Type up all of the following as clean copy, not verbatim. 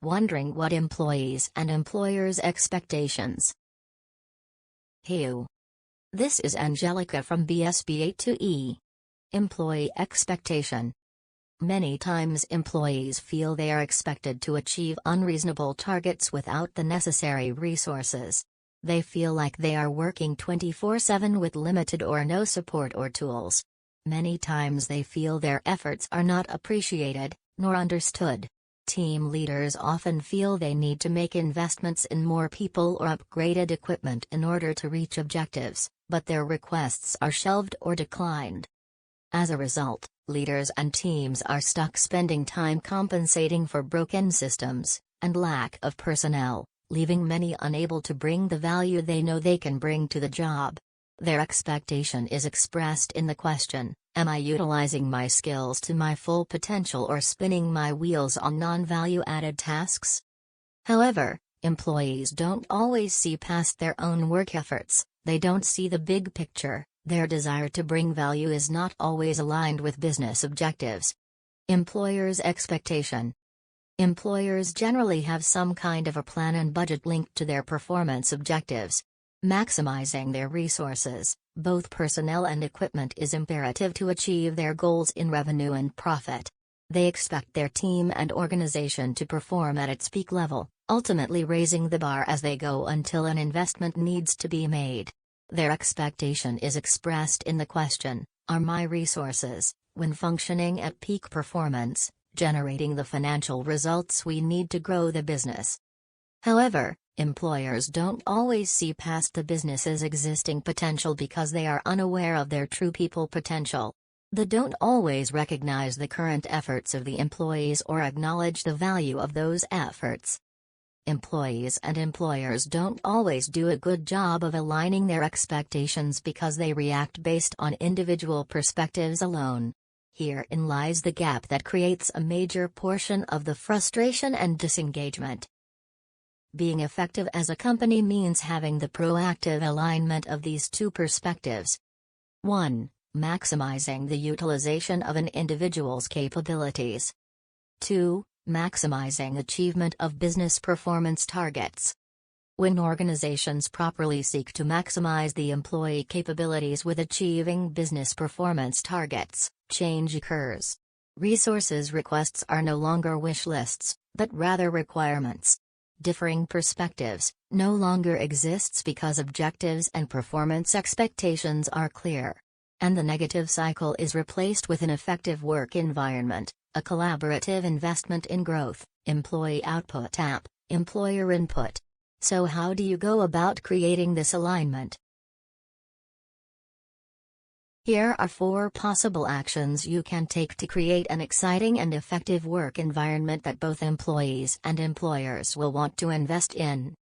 Wondering what employees and employers' expectations. Hey. This is Angelica from Bsba to E. Employee expectation. Many times employees feel they are expected to achieve unreasonable targets without the necessary resources. They feel like they are working 24/7 with limited or no support or tools. Many times they feel their efforts are not appreciated, nor understood. Team leaders often feel they need to make investments in more people or upgraded equipment in order to reach objectives, but their requests are shelved or declined. As a result, leaders and teams are stuck spending time compensating for broken systems and lack of personnel, leaving many unable to bring the value they know they can bring to the job. Their expectation is expressed in the question, am I utilizing my skills to my full potential or spinning my wheels on non-value-added tasks? However, employees don't always see past their own work efforts, they don't see the big picture, their desire to bring value is not always aligned with business objectives. Employers' expectation. Employers generally have some kind of a plan and budget linked to their performance objectives. Maximizing their resources, both personnel and equipment, is imperative to achieve their goals in revenue and profit. They expect their team and organization to perform at its peak level, ultimately raising the bar as they go until an investment needs to be made. Their expectation is expressed in the question, are my resources, when functioning at peak performance, generating the financial results we need to grow the business? However, employers don't always see past the business's existing potential because they are unaware of their true people potential. They don't always recognize the current efforts of the employees or acknowledge the value of those efforts. Employees and employers don't always do a good job of aligning their expectations because they react based on individual perspectives alone. Herein lies the gap that creates a major portion of the frustration and disengagement. Being effective as a company means having the proactive alignment of these two perspectives. 1. Maximizing the utilization of an individual's capabilities. 2. Maximizing achievement of business performance targets. When organizations properly seek to maximize the employee capabilities with achieving business performance targets, change occurs. Resources requests are no longer wish lists, but rather requirements. Differing perspectives no longer exists because objectives and performance expectations are clear. And the negative cycle is replaced with an effective work environment, a collaborative investment in growth, employee output employer input. So how do you go about creating this alignment? Here are 4 possible actions you can take to create an exciting and effective work environment that both employees and employers will want to invest in.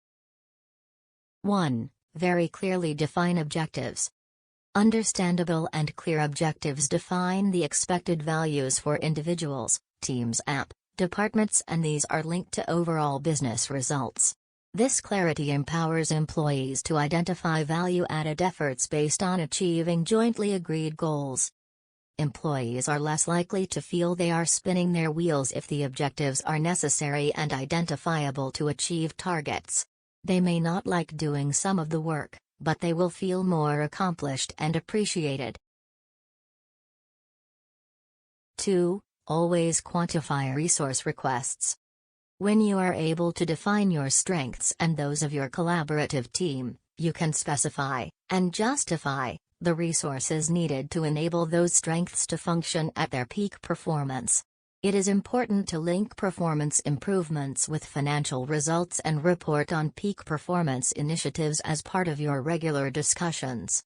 1. Very clearly define objectives. Understandable and clear objectives define the expected values for individuals, teams, departments, and these are linked to overall business results. This clarity empowers employees to identify value-added efforts based on achieving jointly agreed goals. Employees are less likely to feel they are spinning their wheels if the objectives are necessary and identifiable to achieve targets. They may not like doing some of the work, but they will feel more accomplished and appreciated. 2. Always quantify resource requests. When you are able to define your strengths and those of your collaborative team, you can specify, and justify, the resources needed to enable those strengths to function at their peak performance. It is important to link performance improvements with financial results and report on peak performance initiatives as part of your regular discussions.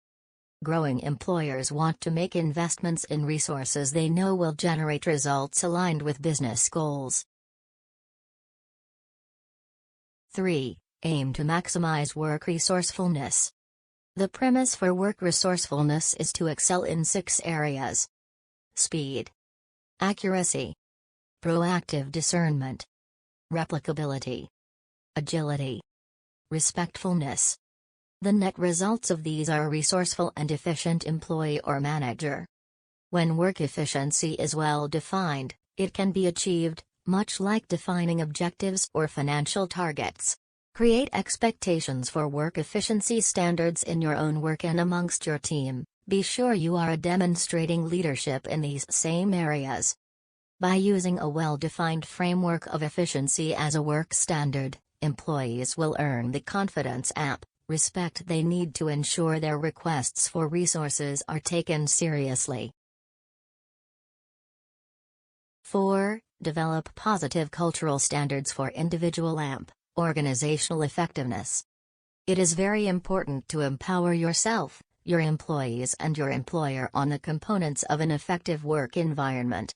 Growing employers want to make investments in resources they know will generate results aligned with business goals. 3. Aim to maximize work resourcefulness. The premise for work resourcefulness is to excel in 6 areas: speed, accuracy, proactive discernment, replicability, agility, respectfulness. The net results of these are a resourceful and efficient employee or manager. When work efficiency is well defined, it can be achieved much like defining objectives or financial targets. Create expectations for work efficiency standards in your own work and amongst your team. Be sure you are demonstrating leadership in these same areas. By using a well-defined framework of efficiency as a work standard, employees will earn the confidence and respect they need to ensure their requests for resources are taken seriously. 4. Develop positive cultural standards for individual and organizational effectiveness. It is very important to empower yourself, your employees and your employer on the components of an effective work environment.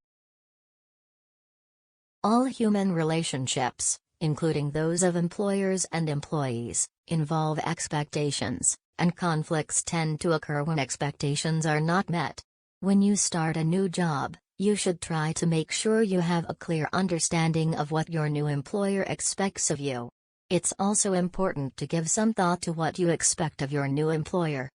All human relationships, including those of employers and employees, involve expectations, and conflicts tend to occur when expectations are not met. When you start a new job, you should try to make sure you have a clear understanding of what your new employer expects of you. It's also important to give some thought to what you expect of your new employer.